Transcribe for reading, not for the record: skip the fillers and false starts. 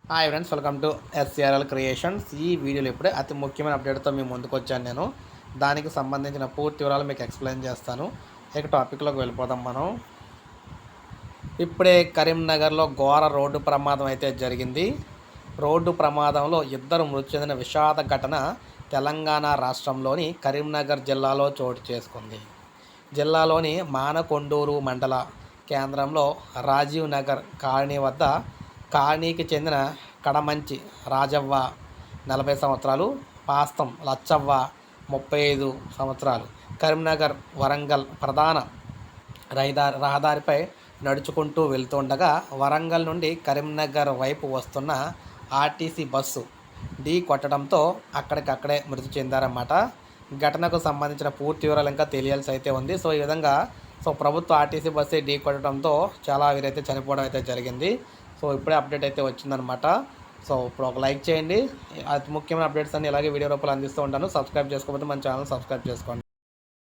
Hi friends, welcome to SRL creations. ఈ వీడియోలో ఇప్పుడే అతి ముఖ్యమైన అప్డేట్తో మీ ముందుకు వచ్చాను. నేను దానికి సంబంధించిన పూర్తి వివరాలు మీకు ఎక్స్ప్లెయిన్ చేస్తాను. ఇక టాపిక్లోకి వెళ్ళిపోదాం. మనం ఇప్పుడే కరీంనగర్లో ఘోర రోడ్డు ప్రమాదం అయితే జరిగింది. రోడ్డు ప్రమాదంలో ఇద్దరు మృతి చెందిన విషాద ఘటన తెలంగాణ రాష్ట్రంలోని కరీంనగర్ జిల్లాలో చోటు చేసుకుంది. జిల్లాలోని మానకొండూరు మండల కేంద్రంలో రాజీవ్ నగర్ కాలనీ వద్ద కాలనీకి చెందిన కడమంచి రాజవ్వ 40 సంవత్సరాలు, పాస్తం లచ్చవ్వ 35 సంవత్సరాలు కరీంనగర్ వరంగల్ ప్రధాన రహదారిపై నడుచుకుంటూ వెళ్తుండగా వరంగల్ నుండి కరీంనగర్ వైపు వస్తున్న ఆర్టీసీ బస్సు ఢీ కొట్టడంతో అక్కడికక్కడే మృతి చెందారన్నమాట. ఘటనకు సంబంధించిన పూర్తి వివరాలు ఇంకా తెలియాల్సి అయితే ఉంది. ఈ విధంగా ప్రభుత్వ ఆర్టీసీ బస్సు ఢీ కొట్టడంతో చాలా వీరైతే చనిపోవడం అయితే జరిగింది. ఇప్పుడే అప్డేట్ అయితే వచ్చిందనమాట. ఇప్పుడు ఒక లైక్ చేయండి. అతి ముఖ్యమైన అప్డేట్స్ అన్ని ఇలాగే వీడియో రూపంలో అందిస్తూ ఉంటాను. సబ్స్క్రైబ్ చేసుకోకపోతే మన ఛానల్ సబ్స్క్రైబ్ చేసుకోండి.